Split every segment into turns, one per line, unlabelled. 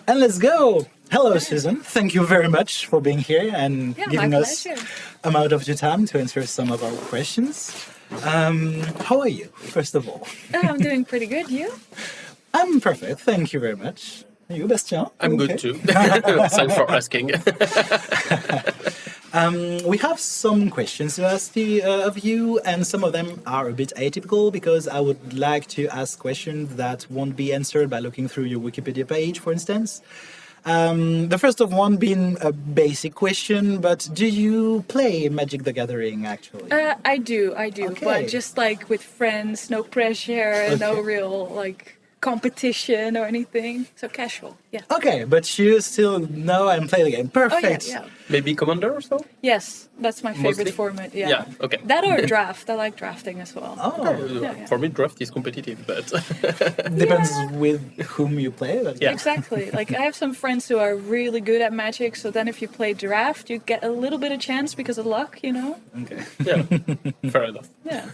And let's go. Hello, Susan. Thank you very much for being here and giving us
pleasure.
amount of your time to answer some of our questions. How are you, first of all?
I'm doing pretty good. You?
I'm perfect. Thank you very much. And you, Bastien?
I'm
Okay.
good too. Thanks for asking.
We have some questions to ask of you, and some of them are a bit atypical because I would like to ask questions that won't be answered by looking through your Wikipedia page, for instance. The first of one being a basic question, but do you play Magic the Gathering actually?
I do.
Okay.
But just like with friends, no pressure, no real competition or anything. So casual. Yeah.
Okay, but you still know and play the game.
Oh
Perfect.
yeah.
Maybe Commander or so?
Yes, that's my favorite
Mostly?
format. Yeah.
Yeah, okay.
That or draft. I like drafting as well.
Oh,
Yeah.
For me, draft is competitive, but
depends with whom you play. But
Yeah.
Exactly. Like I have some friends who are really good at Magic, so then if you play draft, you get a little bit of chance because of luck, you know?
Okay.
yeah, fair enough.
Yeah.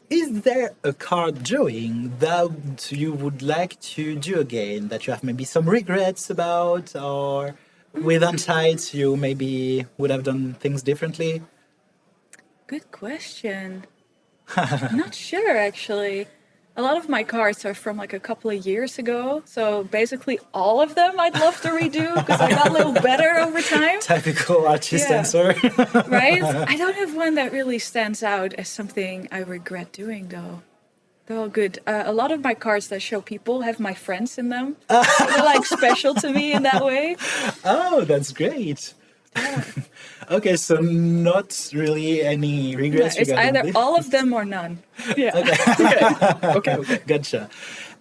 Is there a card drawing that you would like to do again, that you have maybe some regrets about, or with hindsight you maybe would have done things differently?
Good question. Not sure actually. A lot of my cards are from like a couple of years ago, so basically all of them I'd love to redo because I got a little better over time,
Typical artist
Yeah.
answer.
right? I don't have one that really stands out as something I regret doing though. They're all good. A lot of my cards that show people have my friends in them. So they're like special to me in that way.
Oh, that's great. Okay, so not really any
Yeah,
regrets
it's
regarding
either
this?
all of them or none. Yeah.
Okay.
Gotcha.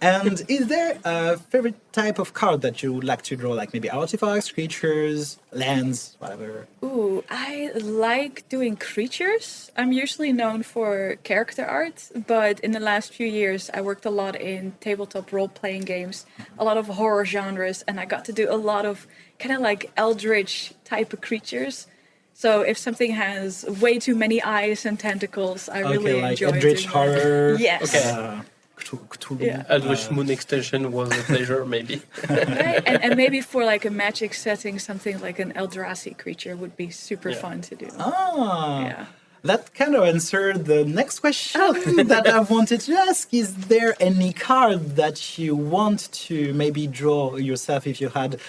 And is there a favorite type of card that you would like to draw, like maybe artifacts, creatures, lands, whatever?
Ooh, I like doing creatures. I'm usually known for character art, but in the last few years, I worked a lot in tabletop role-playing games, a lot of horror genres, and I got to do a lot of kind of like eldritch type of creatures. So if something has way too many eyes and tentacles, I really
Okay, like
enjoy
Eldritch
doing that.
horror.
Yes.
Okay.
Cthulhu.
Yeah.
Eldritch Moon extension was a pleasure, maybe.
Right? And maybe for like a magic setting, something like an Eldrazi creature would be super
Yeah.
fun to do.
Ah,
Yeah.
that kind of answered the next question
Oh.
that I wanted to ask. Is there any card that you want to maybe draw yourself if you had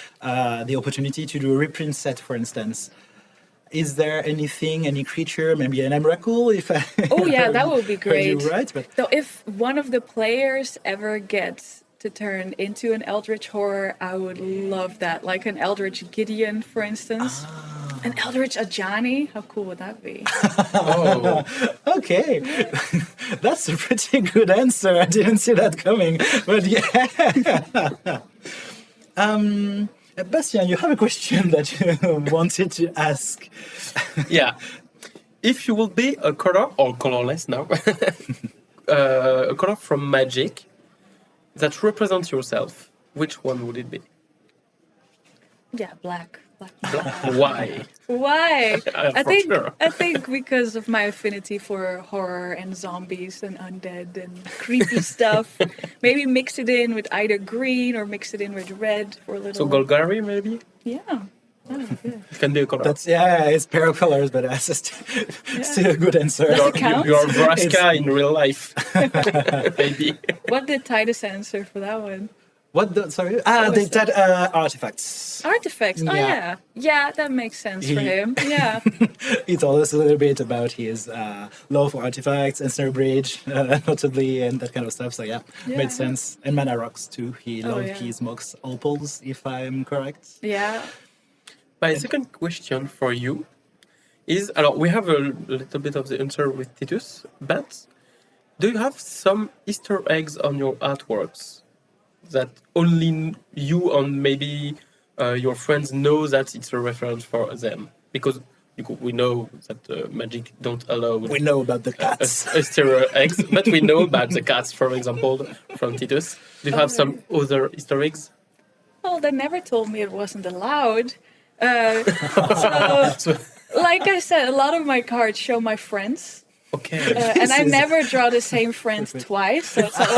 the opportunity to do a reprint set, for instance? Is there anything, any creature, maybe an Emrakul? If I
Oh yeah, that would be
heard you
great.
right, but
So if one of the players ever gets to turn into an Eldritch horror, I would love that. Like an Eldritch Gideon, for instance. An Eldritch Ajani, how cool would that be?
Oh,
okay, that's a pretty good answer. I didn't see that coming, but yeah. Bastien, you have a question that you wanted to ask.
yeah. If you will be a color, or colorless now, a color from Magic that represents yourself, which one would it be?
Yeah, black.
Why?
Why?
For sure.
I think because of my affinity for horror and zombies and undead and creepy stuff. Maybe mix it in with either green or mix it in with red for a little.
So Golgari, maybe?
Yeah. Oh, good.
It can be a color.
That's it's pair of colors, but that's still a good answer.
Does it count?
You're Vraska in real life. Maybe.
What did Titus answer for that one?
What? Sorry.
was
That artifacts.
Artifacts. Oh
Yeah.
yeah. Yeah, that makes sense for
He-
him. Yeah.
He told us a little bit about his love for artifacts and Snare Bridge, notably, and that kind of stuff. So yeah,
Yeah.
made sense. And Mana Rocks too. He loved
yeah.
his Mox opals, if I'm correct.
Yeah.
My second question for you is, alors, we have a little bit of the answer with Titus, but do you have some Easter eggs on your artworks that only you and maybe your friends know that it's a reference for them? Because we know that Magic don't allow
We know about the cats.
Easter eggs, but we know about the cats, for example, from Titus. Do you have some other Easter eggs?
Well, they never told me it wasn't allowed.
So,
Like I said, a lot of my cards show my friends.
Okay.
And I
is-
never draw the same friend twice. So it's not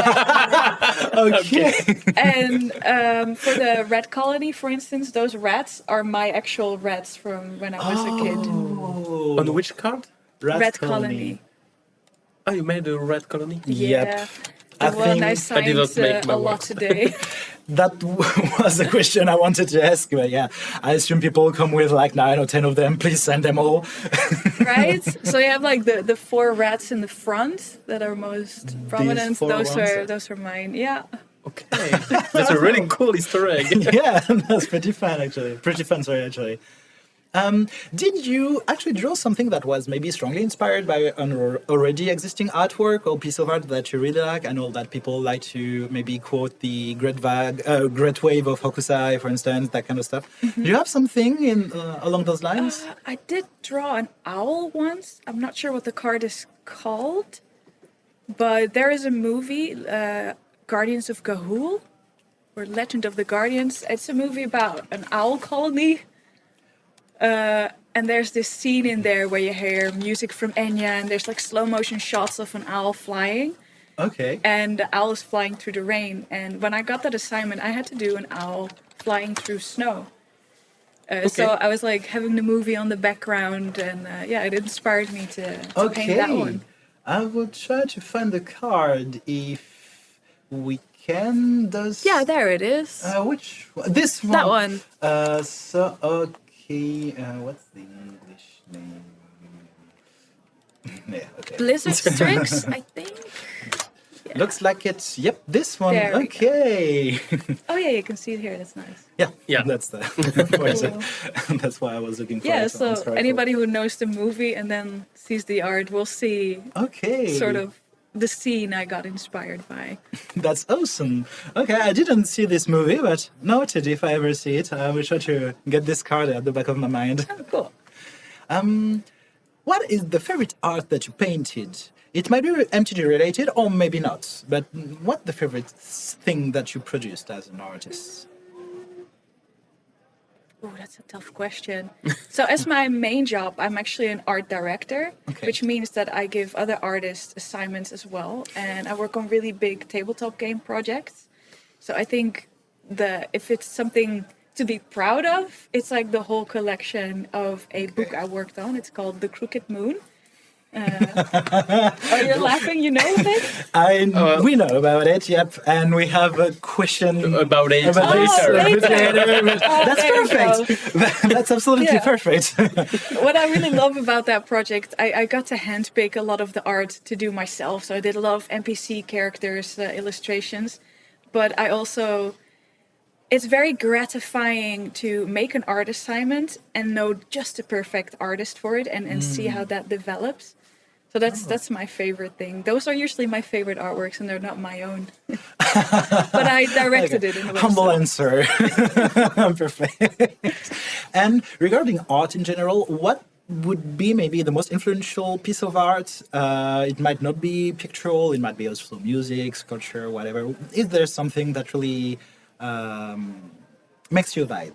like,
Okay.
and for the rat colony, for instance, those rats are my actual rats from when I was a kid.
Oh.
On which card?
Rat colony.
Oh, you made a red colony?
Yep.
Yeah.
I
The one I
think
signed
did not make my
a lot
work.
today.
that was the question I wanted to ask. But yeah, I assume people come with like 9 or 10 of them. Please send them all.
Right? So you have like the 4 rats in the front that are most prominent.
4 ones?
Those are mine. Yeah.
Okay. That's a really cool Easter egg.
Yeah, that's pretty fun actually. Pretty fun, sorry, actually. Did you actually draw something that was maybe strongly inspired by an already existing artwork or piece of art that you really like? I know that people like to maybe quote the Great Wave of Hokusai, for instance, that kind of stuff. Do you have something in along those lines?
I did draw an owl once. I'm not sure what the card is called, but there is a movie, Guardians of Gahul, or Legend of the Guardians. It's a movie about an owl colony. And there's this scene in there where you hear music from Enya, and there's like slow motion shots of an owl flying,
Okay.
and the owl is flying through the rain. And when I got that assignment, I had to do an owl flying through snow. So I was like having the movie on the background, and it inspired me to paint that one.
I will try to find the card if we can. Does
Yeah, there it is.
which one? This one?
That one.
Okay. What's the English name? Yeah. Okay.
Blizzard Strix, I think.
Looks like it's this one.
There we go.
Okay.
Oh yeah, you can see it here. That's nice.
Yeah. That's the poison. That's why I was looking for
Yeah,
it.
so
I'm sorry for-
anybody who knows the movie and then sees the art will see
Okay.
sort of the scene I got inspired by.
That's awesome. Okay, I didn't see this movie, but noted if I ever see it. I will try to get this card at the back of my mind.
Oh, cool.
What is the favorite art that you painted? It might be MTG related or maybe not, but what the favorite thing that you produced as an artist?
Oh, that's a tough question. So as my main job, I'm actually an art director,
Okay.
which means that I give other artists assignments as well. And I work on really big tabletop game projects. So I think if it's something to be proud of, it's like the whole collection of a book I worked on. It's called The Crooked Moon. Oh, you're laughing, you know of it?
We know about it, yep, and we have a question
About it
about this
later.
a bit later. That's
there you
perfect. That's absolutely
Yeah.
perfect.
What I really love about that project, I got to handpick a lot of the art to do myself. So I did a lot of NPC characters, illustrations, but I also, it's very gratifying to make an art assignment and know just the perfect artist for it and see how that develops. So that's my favorite thing. Those are usually my favorite artworks, and they're not my own. But I directed it in a way.
Humble
so-
answer. Perfect. And regarding art in general, what would be maybe the most influential piece of art? It might not be pictorial, it might be also music, sculpture, whatever. Is there something that really makes you vibe?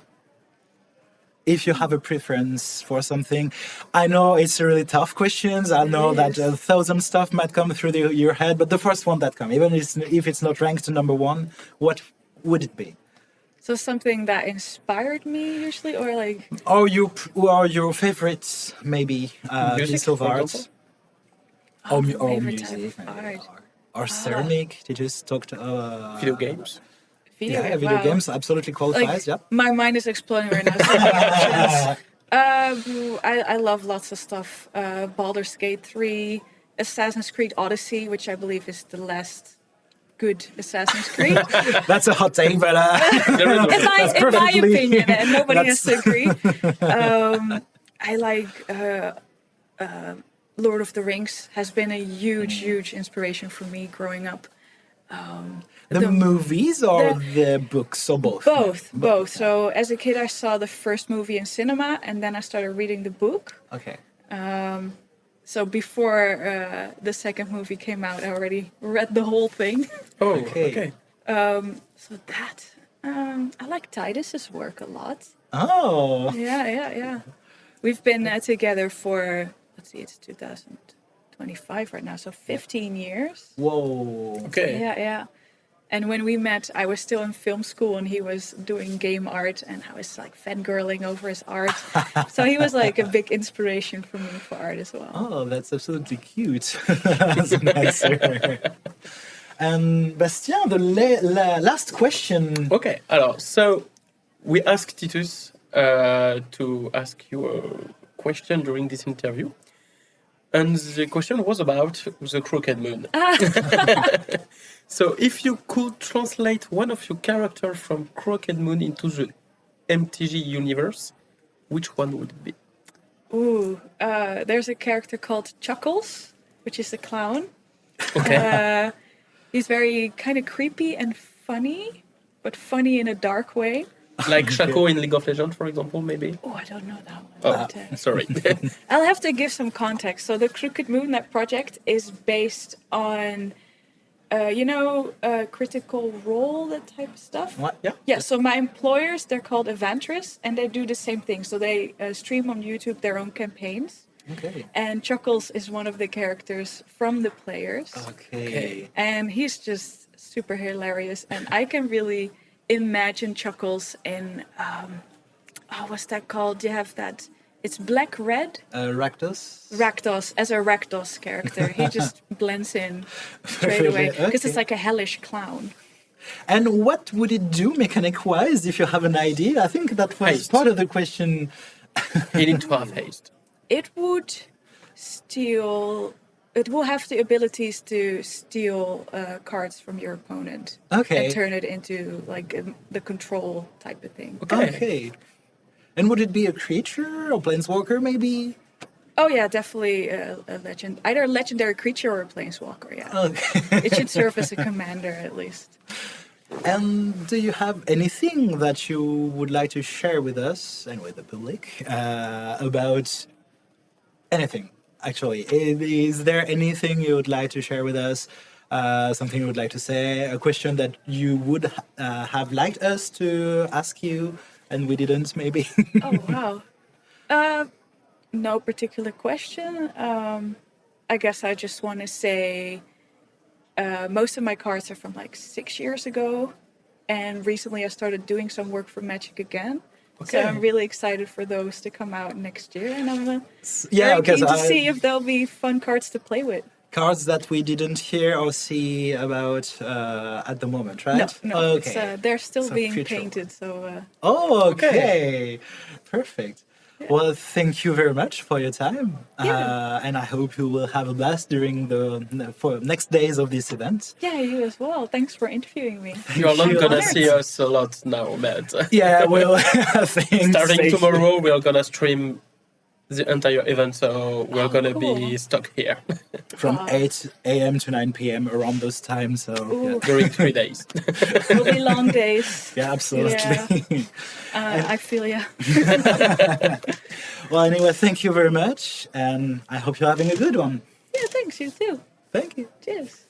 If you have a preference for something, I know it's a really tough question. I know that 1,000 stuff might come through your head, but the first one that comes, even if it's not ranked to number 1, what would it be?
So something that inspired me usually, or like
Or your favorites, maybe
Music,
piece of
for
art,
Oh,
or
favorite
music,
type of
maybe,
art.
or ceramic. Did you just talk to
Video games.
video,
video
wow.
games absolutely qualifies.
Like,
Yeah.
my mind is exploding right now. So many options. I love lots of stuff. Baldur's Gate 3, Assassin's Creed Odyssey, which I believe is the last good Assassin's Creed.
That's a hot take, but
in my
perfectly-
opinion, and nobody has to
that's-
agree. I like Lord of the Rings has been a huge inspiration for me growing up.
the movies or the books or both?
Both. So as a kid, I saw the first movie in cinema, and then I started reading the book.
Okay.
So before the second movie came out, I already read the whole thing.
Oh,
Okay.
okay.
So that I like Titus's work a lot.
Oh.
Yeah. We've been together for, let's see, it's 2012. 25 right now, so 15 years.
Whoa.
Okay.
Yeah. And when we met, I was still in film school and he was doing game art and I was like fangirling over his art. So he was like a big inspiration for me for art as well.
Oh, that's absolutely cute. That's an answer. And Bastien, the last question.
Okay. Alors, so we asked Titus to ask you a question during this interview. And the question was about the Crooked Moon. So if you could translate one of your characters from Crooked Moon into the MTG universe, which one would it be?
Ooh, there's a character called Chuckles, which is a clown.
Okay.
He's very kind of creepy and funny, but funny in a dark way.
Like Shaco in League of Legends, for example, maybe?
Oh, I don't know that one.
Oh,
But,
sorry.
I'll have to give some context. So the Crooked Moon, that project, is based on, Critical Role, that type of stuff.
What? Yeah.
Yeah, so my employers, they're called Evantris, and they do the same thing. So they stream on YouTube their own campaigns.
Okay.
And Chuckles is one of the characters from the players.
Okay.
And he's just super hilarious. And I can really imagine Chuckles in, what's that called? You have that, it's black red.
Rakdos?
Rakdos, as a Rakdos character. He just blends in straight away. Because it's like a hellish clown.
And what would it do mechanic-wise, if you have an idea? I think that was
Haste.
part of the question.
You need to have haste.
It would steal. It will have the abilities to steal cards from your opponent
Okay.
and turn it into like the control type of thing.
Okay. And would it be a creature or planeswalker, maybe?
Oh yeah, definitely a legend. Either a legendary creature or a planeswalker. Yeah,
Okay.
it should serve as a commander at least.
And do you have anything that you would like to share with us and with the public about anything? Actually, is there anything you would like to share with us? Something you would like to say? A question that you would have liked us to ask you and we didn't, maybe?
Oh wow. No particular question. I guess I just want to say most of my cards are from like 6 years ago, and recently I started doing some work for Magic again. So
Okay.
I'm really excited for those to come out next year, and I'm
Yeah,
very
because
keen to see if there'll be fun cards to play with.
cards that we didn't hear or see about at the moment, right?
No,
Okay.
it's, they're still
So
being
future.
painted. So
Oh, okay. Perfect. Well, thank you very much for your time.
Yeah.
And I hope you will have a blast during the next days of this event.
yeah, you as well. Thanks for interviewing me.
You're not
you.
gonna
Honored.
see us a lot now, Matt.
Yeah, well, thanks.
Starting tomorrow, we're gonna stream the entire event, so we're gonna be
cool.
stuck here
From 8 a.m. to 9 p.m. around those times. So,
Ooh.
during 3 days.
It'll be long days.
yeah, absolutely.
I feel ya.
Well, anyway, thank you very much. And I hope you're having a good one.
Yeah, thanks. You too.
Thank you.
Cheers.